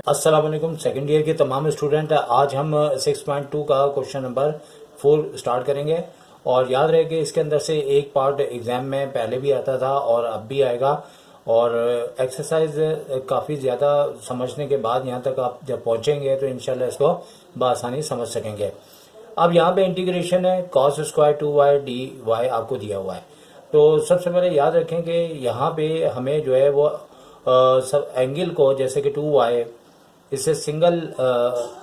अस्सलाम वालेकुम second year के तमाम स्टूडेंट, आज हम 6.2 का क्वेश्चन नंबर 4 स्टार्ट करेंगे। और याद रहे कि इसके अंदर से एक पार्ट एग्जाम में पहले भी आता था और अब भी आएगा, और एक्सरसाइज काफ़ी ज़्यादा समझने के बाद यहाँ तक आप जब पहुँचेंगे तो इंशाल्लाह इसको बआसानी समझ सकेंगे। अब यहाँ पे इंटीग्रेशन है, कॉस स्क्वायर 2y dy आपको दिया हुआ है। तो सबसे पहले याद रखें कि यहाँ पे हमें जो है वो सब एंगल को, जैसे कि 2y, इससे सिंगल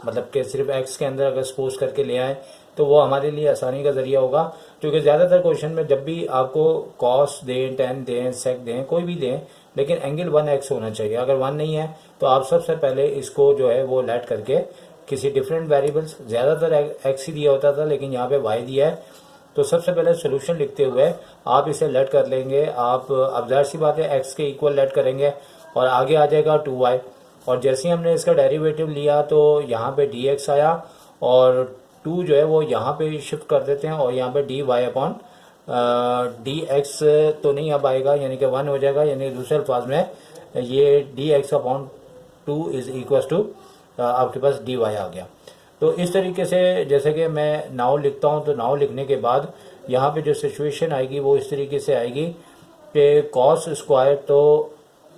मतलब कि सिर्फ एक्स के अंदर अगर सपोज करके ले आए तो वो हमारे लिए आसानी का जरिया होगा। क्योंकि ज़्यादातर क्वेश्चन में जब भी आपको कॉस दें, टेन दें, सेक दें, कोई भी दें, लेकिन एंगल 1x होना चाहिए। अगर 1 नहीं है तो आप सबसे पहले इसको जो है वो लेट करके किसी डिफरेंट वेरिएबल्स, ज़्यादातर एक्स ही दिया होता था लेकिन यहाँ पे वाई दिया है, तो सबसे पहले सोल्यूशन लिखते हुए आप इसे लेट कर लेंगे। आप अब जाहिर सी बात है एक्स के इक्वल लेट करेंगे और आगे आ जाएगा 2y। और जैसे ही हमने इसका डेरिवेटिव लिया तो यहाँ पे dx आया और 2 जो है वो यहाँ पे शिफ्ट कर देते हैं और यहाँ पे dy अपॉन dx तो नहीं अब आएगा, यानी कि 1 हो जाएगा। यानी दूसरे अल्फाज में ये dx upon 2 is equal to आपके पास dy आ गया। तो इस तरीके से जैसे कि मैं नाउ लिखता हूँ तो नाउ लिखने के बाद यहाँ पे जो सिचुएशन आएगी वो इस तरीके से आएगी कि कॉस स्क्वायर तो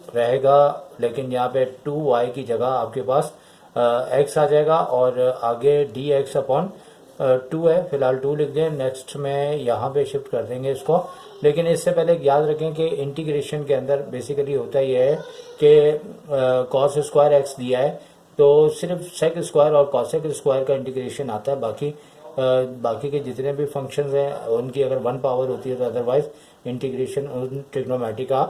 रहेगा, लेकिन यहाँ पे 2y की जगह आपके पास x आ जाएगा और आगे dx अपॉन 2 है, फिलहाल 2 लिख दें। नेक्स्ट में यहाँ पे शिफ्ट कर देंगे इसको। लेकिन इससे पहले याद रखें कि इंटीग्रेशन के अंदर बेसिकली होता ये है कि कॉस स्क्वायर x दिया है तो सिर्फ सेक स्क्वायर और कॉसेक स्क्वायर का इंटीग्रेशन आता है। बाकी के जितने भी फंक्शंस हैं उनकी अगर 1 पावर होती है तो अदरवाइज इंटीग्रेशन उन ट्रिग्नोमेट्री का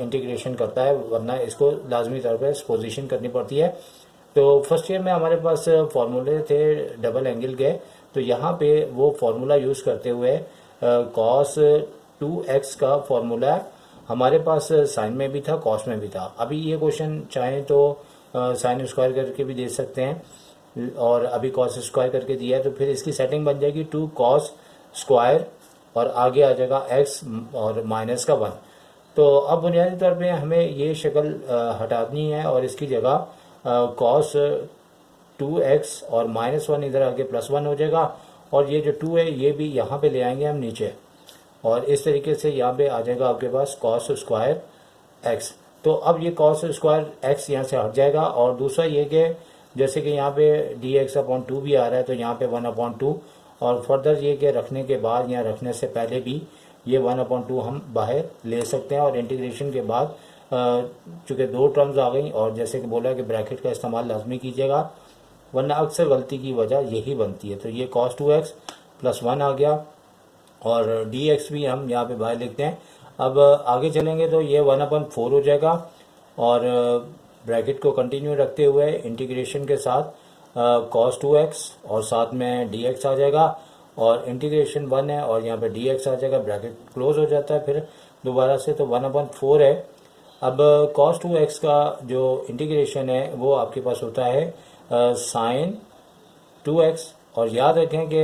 इंटीग्रेशन करता है, वरना इसको लाजमी तौर पर एक्सपोजिशन करनी पड़ती है। तो फर्स्ट ईयर में हमारे पास फार्मूले थे डबल एंगल के, तो यहाँ पे वो फार्मूला यूज़ करते हुए कॉस 2x का फार्मूला हमारे पास साइन में भी था, कॉस में भी था। अभी ये क्वेश्चन चाहें तो साइन स्क्वायर करके भी दे सकते हैं और अभी कॉस स्क्वायर करके दिया है, तो फिर इसकी सेटिंग बन जाएगी 2 कॉस स्क्वायर और आगे आ जाएगा x और माइनस का 1। तो अब बुनियादी तौर पे हमें ये शक्ल हटानी है और इसकी जगह कॉस 2x और -1 इधर आके +1 हो जाएगा और ये जो 2 है ये भी यहाँ पे ले आएंगे हम नीचे, और इस तरीके से यहाँ पे आ जाएगा आपके पास कॉस स्क्वायर x। तो अब ये कॉस स्क्वायर x यहाँ से हट जाएगा। और दूसरा ये कि जैसे कि यहाँ पे dx अपॉन 2 भी आ रहा है तो यहाँ पे 1/2, और फर्दर ये कि रखने के बाद या रखने से पहले भी ये 1/2 हम बाहर ले सकते हैं। और इंटीग्रेशन के बाद चूँकि 2 टर्म्स आ गई और जैसे कि बोला कि ब्रैकेट का इस्तेमाल लाजमी कीजिएगा, वरना अक्सर गलती की वजह यही बनती है। तो ये cos 2x + 1 आ गया और dx भी हम यहाँ पे बाहर लिखते हैं। अब आगे चलेंगे तो ये 1/4 हो जाएगा और ब्रैकेट को कंटिन्यू रखते हुए इंटीग्रेशन के साथ cos 2x और साथ में dx आ जाएगा और इंटीग्रेशन 1 है और यहाँ पे dx आ जाएगा, ब्रैकेट क्लोज हो जाता है फिर दोबारा से, तो 1/4 है। अब cos 2x का जो इंटीग्रेशन है वो आपके पास होता है साइन 2x, और याद रखें कि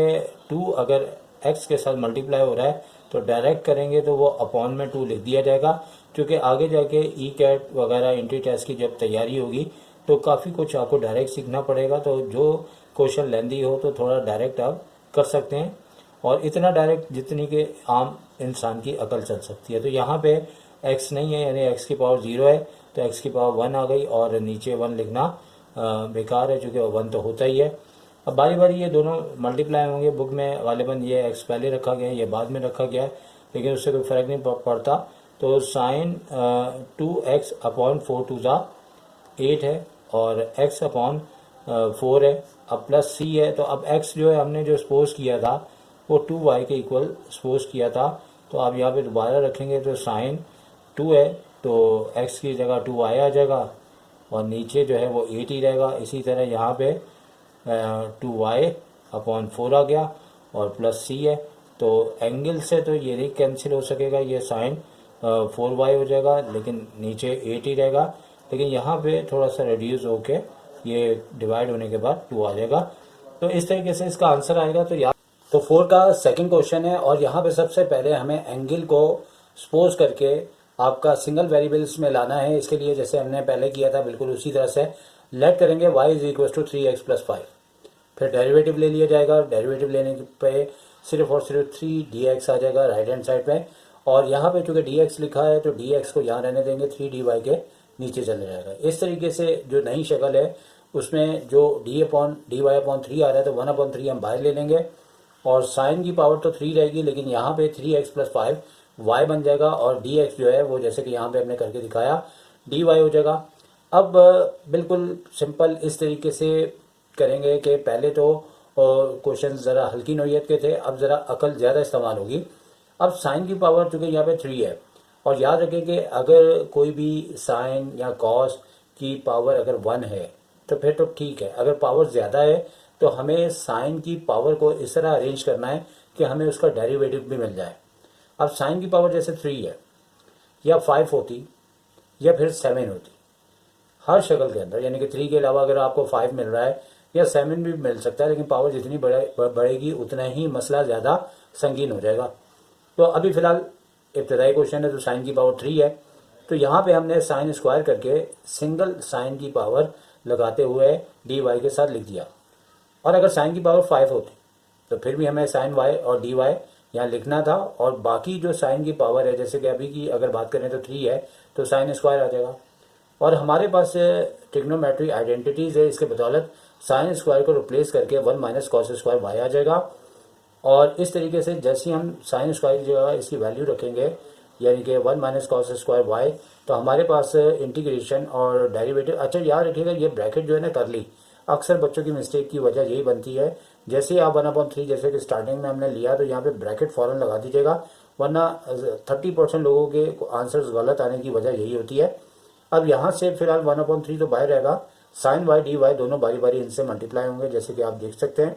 2 अगर x के साथ मल्टीप्लाई हो रहा है तो डायरेक्ट करेंगे तो वो अपॉन में 2 लिख दिया जाएगा, क्योंकि आगे जाके ई कैट वगैरह एंट्री टेस्ट की जब तैयारी होगी तो काफ़ी कुछ आपको डायरेक्ट सीखना पड़ेगा। तो जो क्वेश्चन लेंदी हो तो थोड़ा डायरेक्ट आप कर सकते हैं, और इतना डायरेक्ट जितनी कि आम इंसान की अकल चल सकती है। तो यहाँ पे x नहीं है यानी x की पावर 0 है तो x की पावर 1 आ गई और नीचे 1 लिखना बेकार है क्योंकि 1 तो होता ही है। अब बारी बारी ये दोनों मल्टीप्लाई होंगे। बुक में गालिबन ये x पहले रखा गया है, ये बाद में रखा गया है, लेकिन उससे कोई फ़र्क नहीं पड़ता। तो साइन 2x अपॉन 4 2 8 है और x अपॉन 4 है, अब प्लस c है। तो अब x जो है हमने जो सपोज किया था वो 2y के इक्वल सपोज किया था, तो आप यहाँ पे दोबारा रखेंगे तो साइन 2 है तो x की जगह 2y आ जाएगा और नीचे जो है वो 8 ही रहेगा। इसी तरह यहाँ पे 2y अपॉन 4 आ गया और प्लस c है, तो एंगल से तो ये नहीं कैंसिल हो सकेगा, ये साइन 4y हो जाएगा लेकिन नीचे 8 ही रहेगा। लेकिन यहाँ पे थोड़ा सा रिड्यूस होके ये डिवाइड होने के बाद 2 आ जाएगा। तो इस तरीके से इसका आंसर आएगा। तो 4 का सेकंड क्वेश्चन है और यहाँ पे सबसे पहले हमें एंगल को सपोज करके आपका सिंगल वेरिएबल्स में लाना है। इसके लिए जैसे हमने पहले किया था बिल्कुल उसी तरह से लेट करेंगे y is equal to 3x plus 5। फिर डेरिवेटिव ले लिया जाएगा। डेरिवेटिव लेने पे सिर्फ और सिर्फ 3dx आ जाएगा राइट हैंड साइड पे। और यहाँ पे चूँकि dx लिखा है तो dx को यहाँ रहने देंगे, 3dy के नीचे चले जाएगा। इस तरीके से जो नई शक्ल है उसमें जो dy/3 आ रहा है तो 1/3 हम बाहर ले लेंगे और साइन की पावर तो 3 रहेगी, लेकिन यहाँ पे 3x प्लस 5 y बन जाएगा और dx जो है वो जैसे कि यहाँ पे हमने करके दिखाया dy हो जाएगा। अब बिल्कुल सिंपल इस तरीके से करेंगे कि पहले तो क्वेश्चन ज़रा हल्की नौइयत के थे, अब ज़रा अकल ज़्यादा इस्तेमाल होगी। अब साइन की पावर चूँकि यहाँ पे 3 है और याद रखें कि अगर कोई भी साइन या कॉस की पावर अगर 1 है तो फिर तो ठीक है, अगर पावर ज़्यादा है तो हमें साइन की पावर को इस तरह अरेंज करना है कि हमें उसका डेरिवेटिव भी मिल जाए। अब साइन की पावर जैसे 3 है या 5 होती या फिर 7 होती हर शक्ल के अंदर, यानी कि 3 के अलावा अगर आपको 5 मिल रहा है या 7 भी मिल सकता है, लेकिन पावर जितनी बढ़ेगी उतना ही मसला ज़्यादा संगीन हो जाएगा। तो अभी फ़िलहाल इब्तदाई क्वेश्चन है तो साइन की पावर 3 है, तो यहाँ पे हमने साइन स्क्वायर करके सिंगल साइन की पावर लगाते हुए dy के साथ लिख दिया। और अगर साइन की पावर 5 होती तो फिर भी हमें साइन y और dy यहाँ लिखना था और बाकी जो साइन की पावर है जैसे कि अभी की अगर बात करें तो 3 है तो साइन स्क्वायर आ जाएगा। और हमारे पास ट्रिग्नोमेट्री आइडेंटिटीज़ है, इसके बदौलत साइन स्क्वायर को रिप्लेस करके 1 माइनस कॉस स्क्वायर y आ जाएगा। और इस तरीके से जैसे हम साइन स्क्वायर जो है इसकी वैल्यू रखेंगे यानी कि 1 माइनस कॉस स्क्वायर y, तो हमारे पास इंटीग्रेशन और डेरिवेटिव। अच्छा याद रखिएगा ये ब्रैकेट जो है ना कर ली, अक्सर बच्चों की मिस्टेक की वजह यही बनती है। जैसे ही आप 1/3 जैसे कि स्टार्टिंग में हमने लिया तो यहाँ पे ब्रैकेट फ़ौरन लगा दीजिएगा, वरना 30% लोगों के आंसर्स गलत आने की वजह यही होती है। अब यहाँ से फिलहाल 1/3 तो बाहर रहेगा, साइन y dy दोनों बारी बारी इनसे मल्टीप्लाई होंगे जैसे कि आप देख सकते हैं।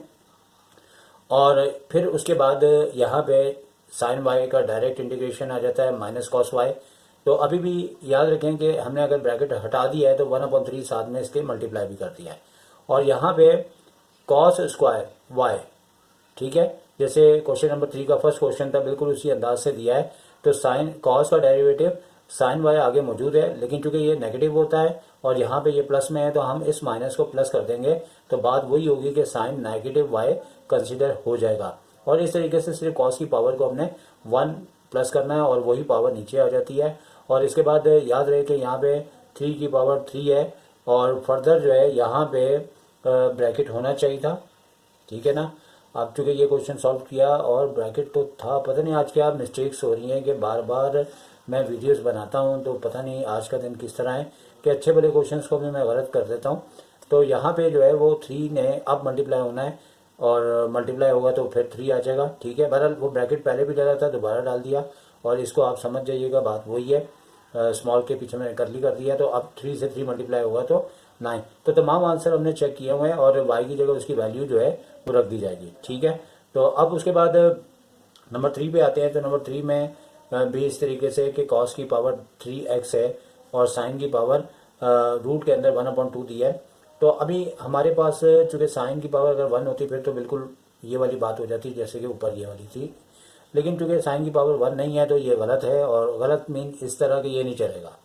और फिर उसके बाद यहाँ पे साइन y का डायरेक्ट इंटीग्रेशन आ जाता है माइनस कॉस y। तो अभी भी याद रखें कि हमने अगर ब्रैकेट हटा दिया है तो 1/3 साथ में इसके मल्टीप्लाई भी कर दिया है। और यहाँ पे कॉस स्क्वायर y, ठीक है, जैसे क्वेश्चन नंबर 3 का फर्स्ट क्वेश्चन था बिल्कुल उसी अंदाज से दिया है। तो साइन कॉस का डेरिवेटिव साइन y आगे मौजूद है, लेकिन चूंकि ये नेगेटिव होता है और यहाँ पे ये प्लस में है तो हम इस माइनस को प्लस कर देंगे, तो बात वही होगी कि साइन नेगेटिव y कंसिडर हो जाएगा। और इस तरीके से सिर्फ कॉस की पावर को हमने 1 प्लस करना है और वही पावर नीचे आ जाती है। और इसके बाद याद रहे कि यहाँ पे 3 की पावर 3 है और फर्दर जो है यहाँ पे ब्रैकेट होना चाहिए था, ठीक है ना। अब चूँकि ये क्वेश्चन सॉल्व किया और ब्रैकेट तो था, पता नहीं आज क्या मिस्टेक्स हो रही हैं कि बार बार मैं वीडियोस बनाता हूं तो पता नहीं आज का दिन किस तरह है कि अच्छे बड़े क्वेश्चंस को भी मैं गलत कर देता हूं। तो यहाँ पे जो है वो 3 ने अब मल्टीप्लाई होना है और मल्टीप्लाई होगा तो फिर 3 आ जाएगा, ठीक है। बहरहाल वो ब्रैकेट पहले भी डाला था, दोबारा डाल दिया और इसको आप समझ जाइएगा, बात वही है। स्मॉल के पीछे मैंने करली कर दिया, तो अब 3 से 3 मल्टीप्लाई होगा तो 9। तो तमाम आंसर हमने चेक किए हुए हैं और y की जगह उसकी वैल्यू जो है वो रख दी जाएगी, ठीक है। तो अब उसके बाद नंबर 3 पे आते हैं। तो नंबर 3 में भी इस तरीके से कि कॉस की पावर 3x है और साइन की पावर रूट के अंदर 1/2 दिया है। तो अभी हमारे पास चूँकि साइन की पावर अगर 1 होती फिर तो बिल्कुल ये वाली बात हो जाती जैसे कि ऊपर ये वाली थी, लेकिन चूँकि साइन की पावर 1 नहीं है तो ये गलत है। और गलत मीन इस तरह कि ये नहीं चलेगा,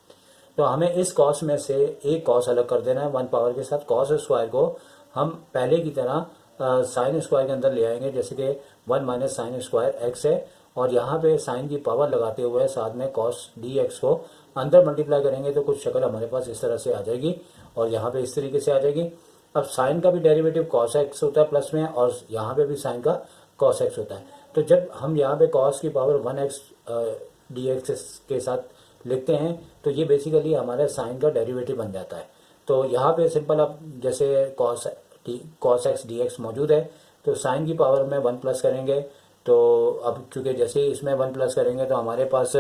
तो हमें इस कॉस में से एक कॉस अलग कर देना है 1 पावर के साथ। कॉस स्क्वायर को हम पहले की तरह साइन स्क्वायर के अंदर ले आएंगे जैसे कि 1 माइनस साइन स्क्वायर x है और यहाँ पे साइन की पावर लगाते हुए साथ में कॉस dx को अंदर मल्टीप्लाई करेंगे तो कुछ शक्ल हमारे पास इस तरह से आ जाएगी और यहाँ पे इस तरीके से आ जाएगी। अब साइन का भी डेरिवेटिव कॉस x होता है प्लस में और यहाँ पे भी साइन का कॉस x होता है। तो जब हम यहाँ पे कॉस की पावर 1x dx के साथ लिखते हैं तो ये बेसिकली हमारा साइन का डेरिवेटिव बन जाता है। तो यहाँ पे सिंपल अब जैसे कॉस x dx मौजूद है तो साइन की पावर में 1 प्लस करेंगे। तो अब चूँकि जैसे ही इसमें 1 प्लस करेंगे तो हमारे पास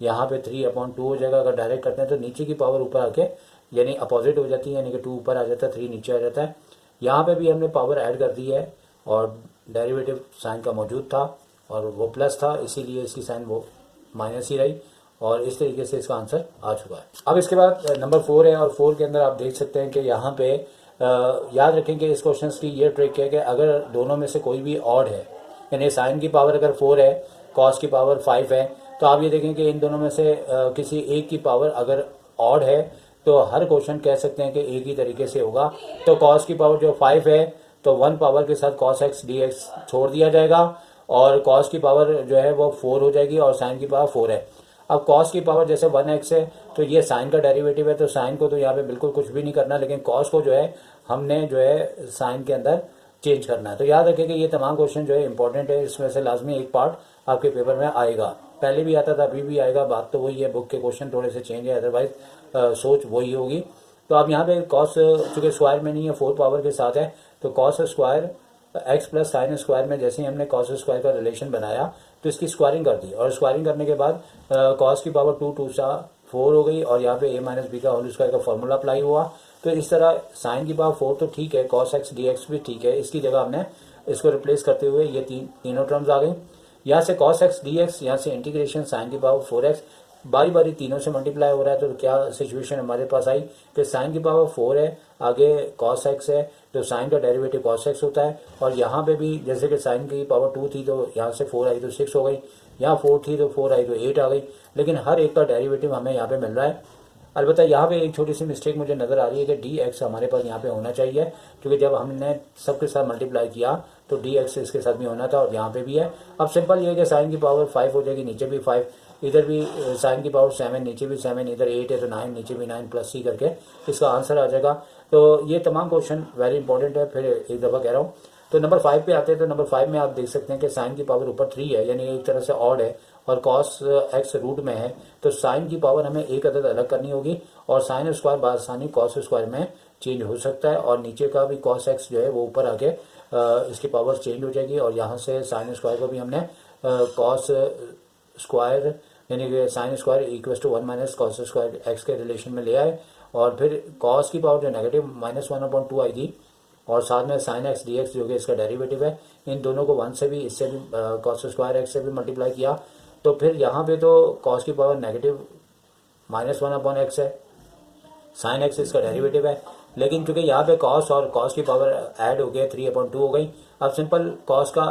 यहाँ पे 3/2 हो जाएगा। अगर डायरेक्ट करते हैं तो नीचे की पावर ऊपर आके यानी अपोजिट हो जाती है, यानी कि 2 ऊपर आ जाता है 3 नीचे आ जाता है। यहाँ पे भी हमने पावर ऐड कर दी है और डेरिवेटिव साइन का मौजूद था और वो प्लस था, इसीलिए इसकी साइन वो माइनस ही रही और इस तरीके से इसका आंसर आ चुका है। अब इसके बाद नंबर 4 है और 4 के अंदर आप देख सकते हैं कि यहाँ पे याद रखें कि इस क्वेश्चन की ये ट्रिक है कि अगर दोनों में से कोई भी ऑड है, यानी साइन की पावर अगर 4 है, कॉस की पावर 5 है, तो आप ये देखें कि इन दोनों में से किसी एक की पावर अगर ऑड है तो हर क्वेश्चन कह सकते हैं कि एक ही तरीके से होगा। तो कॉस की पावर जो 5 है तो 1 पावर के साथ कॉस एक्स डी एक्स छोड़ दिया जाएगा और कॉस की पावर जो है वो 4 हो जाएगी और साइन की पावर 4 है। अब कॉस की पावर जैसे 1x है तो ये साइन का डेरिवेटिव है, तो साइन को तो यहाँ पे बिल्कुल कुछ भी नहीं करना, लेकिन कॉस को जो है हमने जो है साइन के अंदर चेंज करना है। तो याद रखें कि ये तमाम क्वेश्चन जो है इंपॉर्टेंट है, इसमें से लाजमी एक पार्ट आपके पेपर में आएगा। पहले भी आता था, अभी भी आएगा, बात तो वही है, बुक के क्वेश्चन थोड़े से चेंज है, अदरवाइज सोच वही होगी। तो अब यहाँ पे कॉस चूंकि स्क्वायर में नहीं है, 4 पावर के साथ है, तो cos square x plus sine square में जैसे ही हमने कॉस स्क्वायर का रिलेशन बनाया तो इसकी स्क्वायरिंग कर दी और स्क्वायरिंग करने के बाद कॉस की पावर 2 2 सा 4 हो गई और यहाँ पे a माइनस बी का होल स्क्वायर का फॉर्मूला अप्लाई हुआ। तो इस तरह साइन की पावर 4 तो ठीक है, कॉस एक्स डी एक्स भी ठीक है, इसकी जगह हमने इसको रिप्लेस करते हुए ये तीनों टर्म्स आ गई। यहाँ से कॉस एक्स डी एक्स, यहाँ से इंटीग्रेशन साइन की पावर 4x, बारी बारी तीनों से मल्टीप्लाई हो रहा है। तो क्या सिचुएशन हमारे पास आई कि साइन की पावर 4 है, आगे कॉस एक्स है, तो साइन का डेरिवेटिव कॉस एक्स होता है। और यहाँ पे भी जैसे कि साइन की पावर 2 थी तो यहाँ से 4 आई तो 6 हो गई, यहाँ 4 थी तो 4 आई तो 8 आ गई, लेकिन हर एक का डेरिवेटिव हमें यहाँ पे मिल रहा है। अलबत्ता यहाँ पे एक छोटी सी मिस्टेक मुझे नज़र आ रही है कि डी एक्स हमारे पास यहाँ पे होना चाहिए, क्योंकि जब हमने सबके साथ मल्टीप्लाई किया तो डी एक्स इसके साथ भी होना था और यहाँ पे भी है। अब सिंपल ये है कि साइन की पावर 5 हो जाएगी, नीचे भी 5, इधर भी साइन की पावर 7, नीचे भी 7, इधर 8 है तो 9, नीचे भी 9 प्लस सी करके इसका आंसर आ जाएगा। तो ये तमाम क्वेश्चन वेरी इंपॉर्टेंट है, फिर एक दफ़ा कह रहा हूँ। तो नंबर 5 पे आते हैं, तो नंबर 5 में आप देख सकते हैं कि साइन की पावर ऊपर 3 है, यानी एक तरह से ऑड है, और कॉस एक्स रूट में है, तो साइन की पावर हमें एक अदद अलग करनी होगी और साइन स्क्वायर बासानी कॉस स्क्वायर में चेंज हो सकता है और नीचे का भी कॉस एक्स जो है वो ऊपर आके इसकी पावर चेंज हो जाएगी और यहाँ से साइन स्क्वायर को भी हमने कॉस स्क्वायर यानी कि sine square equal to 1 minus cos square X के रिलेशन में ले आए और फिर कॉस की पावर जो नेगेटिव -1/2 आई थी और साथ में साइन एक्स डी एक्स जो कि इसका डेरिवेटिव है, इन दोनों को 1 से भी, इससे भी कॉस स्क्वायर एक्स से भी मल्टीप्लाई किया। तो फिर यहाँ पे तो कॉस की पावर नेगेटिव -1/x है, साइन एक्स इसका डेरिवेटिव है, लेकिन चूंकि यहाँ पे कॉस और कॉस की पावर ऐड हो गया 3/2 हो गई। अब सिंपल कॉस का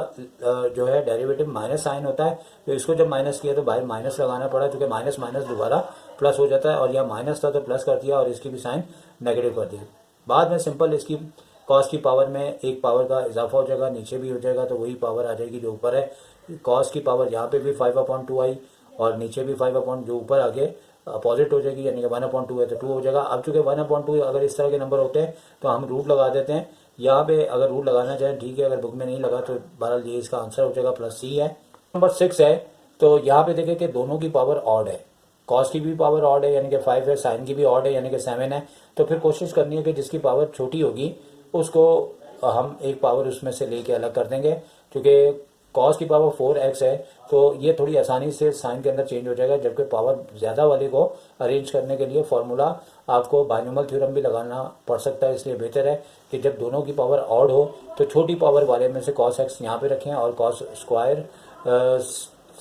जो है डेरिवेटिव माइनस साइन होता है, तो इसको जब माइनस किया तो बाहर माइनस लगाना पड़ा, क्योंकि माइनस माइनस दोबारा प्लस हो जाता है और यह माइनस था तो प्लस कर दिया और इसकी भी साइन नेगेटिव कर दिया। बाद में सिंपल इसकी कॉस की पावर में एक पावर का इजाफा हो जाएगा, नीचे भी हो जाएगा, तो वही पावर आ जाएगी जो ऊपर है। कॉस की पावर यहाँ पे भी 5/2 आई और नीचे भी 5 जो ऊपर आगे अपोजिट हो जाएगी, यानी कि 1/2 है तो 2 हो जाएगा। अब चूंकि 1/2 अगर इस तरह के नंबर होते हैं तो हम रूट लगा देते हैं, यहाँ पे अगर रूट लगाना चाहें ठीक है, अगर बुक में नहीं लगा तो बहरहाल ये इसका आंसर हो जाएगा +c है। नंबर 6 है, तो यहाँ पे देखें कि दोनों की पावर ऑड है, कॉस की भी पावर ऑड है यानी कि 5 है, साइन की भी ऑड है यानी कि 7 है। तो फिर कोशिश करनी है कि जिसकी पावर छोटी होगी उसको हम एक पावर उसमें से लेके अलग कर देंगे, क्योंकि कॉस की पावर 4x है तो ये थोड़ी आसानी से साइन के अंदर चेंज हो जाएगा, जबकि पावर ज़्यादा वाले को अरेंज करने के लिए फार्मूला आपको बाइनोमियल थ्योरम भी लगाना पड़ सकता है। इसलिए बेहतर है कि जब दोनों की पावर ऑड हो तो छोटी पावर वाले में से cos x यहाँ पे रखें और cos स्क्वायर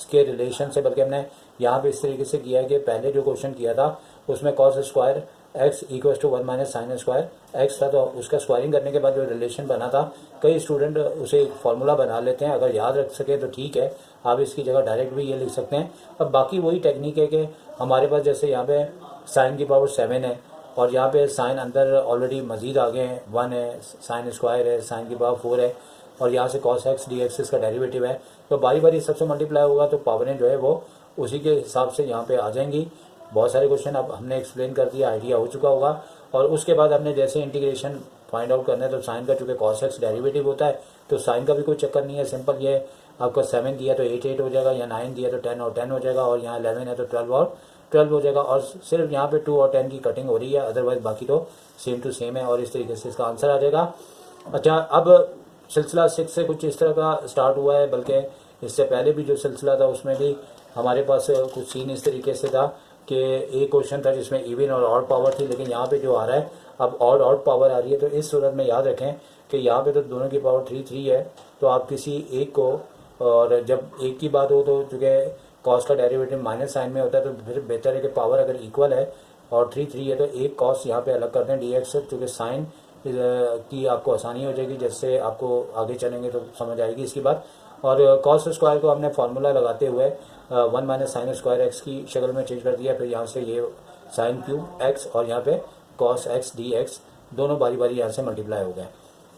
के रिलेशन से, बल्कि हमने यहाँ पे इस तरीके से किया है कि पहले जो क्वेश्चन किया था उसमें cos square x equal to 1 minus sine square X था, तो उसका स्क्वायरिंग करने के बाद जो रिलेशन बना था, कई स्टूडेंट उसे एक फार्मूला बना लेते हैं, अगर याद रख सके तो ठीक है, आप इसकी जगह डायरेक्ट भी ये लिख सकते हैं। अब बाकी वही टेक्निक है कि हमारे पास जैसे यहाँ पे साइन की पावर 7 है और यहाँ पे साइन अंदर ऑलरेडी मजीद आ गए हैं, 1 है, साइन स्क्वायर है, साइन की पावर 4 है और यहाँ से कॉस एक्स डी एक्स इसका डेरिवेटिव है, तो बारी बारी सबसे मल्टीप्लाई होगा तो पावरें जो है वो उसी के हिसाब से यहाँ पे आ जाएंगी। बहुत सारे क्वेश्चन अब हमने एक्सप्लेन कर दिया, आइडिया हो चुका होगा। और उसके बाद हमने जैसे इंटीग्रेशन फाइंड आउट करना है, तो साइन का चूंकि कॉस एक्स डेरिवेटिव होता है तो साइन का भी कोई चक्कर नहीं है, सिंपल ये आपका 7 दिया तो 8 8 हो जाएगा, या 9 दिया तो 10 और 10 हो जाएगा, और यहाँ 11 है तो 12 और 12 हो जाएगा, और सिर्फ यहाँ पे 2 और 10 की कटिंग हो रही है, अदरवाइज बाकी तो सेम टू सेम है और इस तरीके से इसका आंसर आ जाएगा। अच्छा, अब सिलसिला 6 से कुछ इस तरह का स्टार्ट हुआ है, बल्कि इससे पहले भी जो सिलसिला था उसमें भी हमारे पास कुछ सीन इस तरीके से था कि एक क्वेश्चन था जिसमें इवन और ऑड पावर थी, लेकिन यहाँ पे जो आ रहा है अब ऑड पावर आ रही है। तो इस सूरत में याद रखें कि यहाँ पे तो दोनों की पावर 3 3 है, तो आप किसी एक को, और जब एक की बात हो तो चूँकि कॉस का डेरिवेटिव माइनस साइन में होता है तो फिर बेहतर है कि पावर अगर इक्वल है और 3 3 है तो एक कॉस यहाँ पे अलग कर दें डी एक्स, चूँकि साइन की आपको आसानी हो जाएगी, जिससे आपको आगे चलेंगे तो समझ आएगी इसकी बात। और कॉस स्क्वायर को हमने फार्मूला लगाते हुए one minus sine square x की शक्ल में चेंज कर दिया, फिर यहाँ से ये साइन क्यूब एक्स और यहाँ पे कॉस एक्स डी एक्स दोनों बारी बारी यहाँ से मल्टीप्लाई हो गए।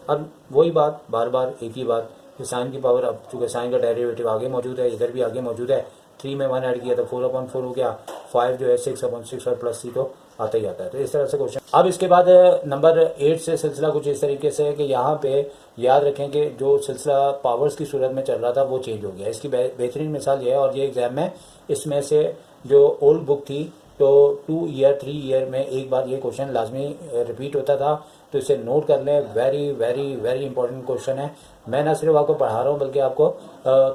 अब वही बात बार बार एक ही बात कि साइन की पावर, अब चूँकि साइन का डेरिवेटिव आगे मौजूद है, इधर भी आगे मौजूद है, 3 में 1 ऐड किया तो 4/4 हो गया, 5 जो है 6/6 और प्लस सी तो आता ही आता है। तो इस तरह से क्वेश्चन। अब इसके बाद नंबर 8 से सिलसिला कुछ इस तरीके से है कि यहाँ पे याद रखें कि जो सिलसिला पावर्स की सूरत में चल रहा था वो चेंज हो गया। इसकी बेहतरीन मिसाल ये है, और ये एग्जाम में इसमें से जो ओल्ड बुक थी तो 2 ईयर 3 ईयर में एक बार ये क्वेश्चन लाजमी रिपीट होता था, तो इसे नोट कर लें। Very very very important question है। मैं ना सिर्फ आपको पढ़ा रहा हूँ बल्कि आपको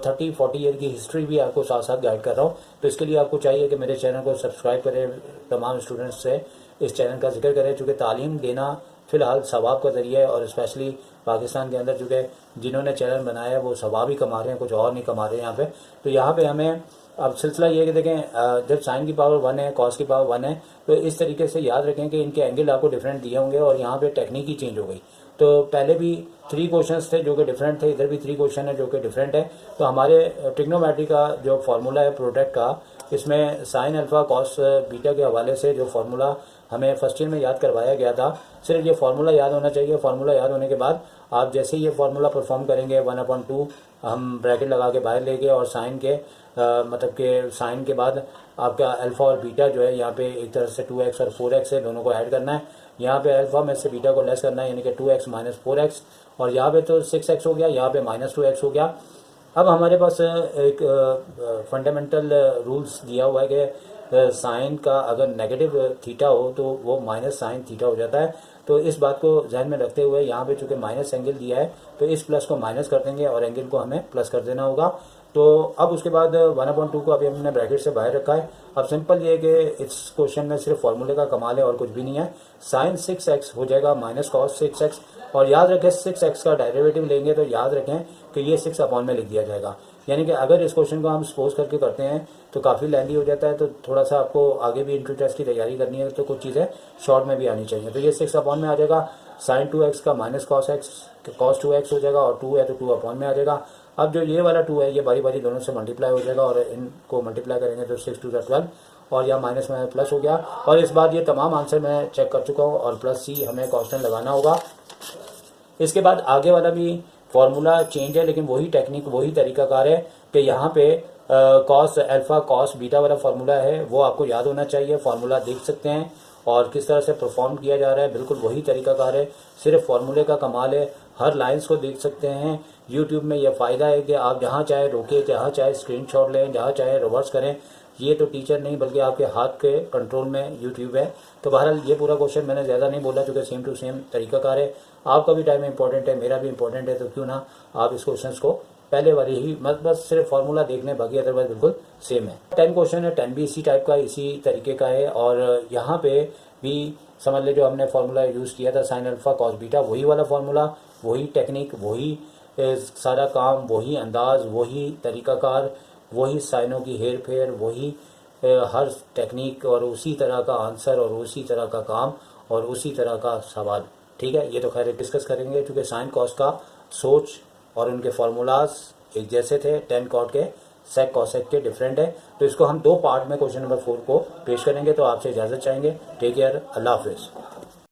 30-40 ईयर की हिस्ट्री भी आपको साथ साथ गाइड कर रहा हूँ। तो इसके लिए आपको चाहिए कि मेरे चैनल को सब्सक्राइब करें, तमाम स्टूडेंट्स से इस चैनल का जिक्र करें, चूँकि तालीम देना फ़िलहाल सवाब का ज़रिया है, और स्पेशली पाकिस्तान के अंदर चूँकि जिन्होंने चैनल बनाया है वो सवाब ही कमा रहे हैं, कुछ और नहीं कमा रहे हैं यहाँ पे। तो यहाँ पे हमें अब सिलसिला ये है कि देखें, जब साइन की पावर 1 है, कॉस की पावर 1 है, तो इस तरीके से याद रखें कि इनके एंगल आपको डिफरेंट दिए होंगे, और यहाँ पे टेक्निक ही चेंज हो गई। तो पहले भी 3 क्वेश्चंस थे जो कि डिफरेंट थे, इधर भी 3 क्वेश्चन है जो कि डिफरेंट है। तो हमारे ट्रिग्नोमेट्री का जो फार्मूला है प्रोडक्ट का, इसमें साइन अल्फा कॉस बीटा के हवाले से जो फार्मूला हमें फर्स्ट ईयर में याद करवाया गया था, सिर्फ ये फार्मूला याद होना चाहिए। फार्मूला याद होने के बाद आप जैसे ही ये फार्मूला परफॉर्म करेंगे 1/2 हम ब्रैकेट लगा के बाहर लेंगे, और साइन के मतलब कि साइन के बाद आपका अल्फा और बीटा जो है यहाँ पे एक तरह से 2x और 4x है, दोनों को ऐड करना है। यहाँ पे अल्फा में से बीटा को लेस करना है, यानी कि 2x माइनस 4x, और यहाँ पे तो 6x हो गया, यहाँ पे माइनस 2x हो गया। अब हमारे पास एक फंडामेंटल रूल्स दिया हुआ है कि साइन का अगर नेगेटिव थीटा हो तो वो माइनस साइन थीटा हो जाता है। तो इस बात को ध्यान में रखते हुए यहाँ पे चूँकि माइनस एंगल दिया है तो इस प्लस को माइनस कर देंगे और एंगल को हमें प्लस कर देना होगा। तो अब उसके बाद 1/2 को अभी हमने ब्रैकेट से बाहर रखा है। अब सिंपल ये है कि इस क्वेश्चन में सिर्फ फॉर्मूले का कमाल है और कुछ भी नहीं है। साइन 6x हो जाएगा माइनस कॉस 6x, और याद रखें 6x का डेरिवेटिव लेंगे तो याद रखें कि ये 6 अपॉन में लिख दिया जाएगा। यानी कि अगर इस क्वेश्चन को हम सपोज करके करते हैं तो काफ़ी लेंदी हो जाता है, तो थोड़ा सा आपको आगे भी इंट्री टेस्ट की तैयारी करनी है तो कुछ चीज़ें शॉर्ट में भी आनी चाहिए। तो ये 6 अपॉन में आ जाएगा, साइन 2x का माइनस कॉस 2x हो जाएगा, और 2 है तो 2 अपॉन में आ जाएगा। अब जो ये वाला 2 है ये बारी बारी दोनों से मल्टीप्लाई हो जाएगा, और इनको मल्टीप्लाई करेंगे तो 6 2 12, और यहाँ माइनस में प्लस हो गया। और इस बार ये तमाम आंसर मैं चेक कर चुका हूँ, और प्लस सी हमें कांस्टेंट लगाना होगा। इसके बाद आगे वाला भी फॉर्मूला चेंज है, लेकिन वही टेक्निक वही तरीकाकार है कि यहाँ पे कॉस अल्फा कॉस बीटा वाला फार्मूला है वो आपको याद होना चाहिए। फार्मूला देख सकते हैं और किस तरह से परफॉर्म किया जा रहा है, बिल्कुल वही तरीकाकार है, सिर्फ फार्मूले का कमाल है। हर लाइंस को देख सकते हैं। यूट्यूब में यह फ़ायदा है कि आप जहाँ चाहे रोके, जहाँ चाहे स्क्रीनशॉट लें, जहाँ चाहे रिवर्स करें। ये तो टीचर नहीं बल्कि आपके हाथ के कंट्रोल में यूट्यूब है। तो बहरहाल ये पूरा क्वेश्चन मैंने ज़्यादा नहीं बोला चूँकि सेम टू सेम तरीकाकार है। आपका भी टाइम इंपॉर्टेंट है, मेरा भी इंपॉर्टेंट है, तो क्यों ना आप इस क्वेश्चन को पहले वाली ही बस सिर्फ फार्मूला देख लें, बाकी अदरवाइज बिल्कुल सेम है। 10 क्वेश्चन है, 10 भी इसी टाइप का इसी तरीके का है। और यहाँ पे भी समझ ले जो हमने फार्मूला यूज़ किया था साइन अल्फा कॉस बीटा, वही वाला फार्मूला, वही टेक्निक, वही सारा काम, वही अंदाज, वही तरीकाकार, वही साइनों की हेर फेर, वही हर टेक्निक, और उसी तरह का आंसर और उसी तरह का काम और उसी तरह का सवाल। ठीक है, ये तो खैर डिस्कस करेंगे क्योंकि साइन कॉस का सोच और उनके फार्मूलाज एक जैसे थे, टेन कॉट के सेक कॉसेक के डिफरेंट है। तो इसको हम 2 पार्ट में क्वेश्चन नंबर 4 को पेश करेंगे। तो आपसे इजाज़त चाहेंगे। टेक केयर, अल्लाह हाफिज़।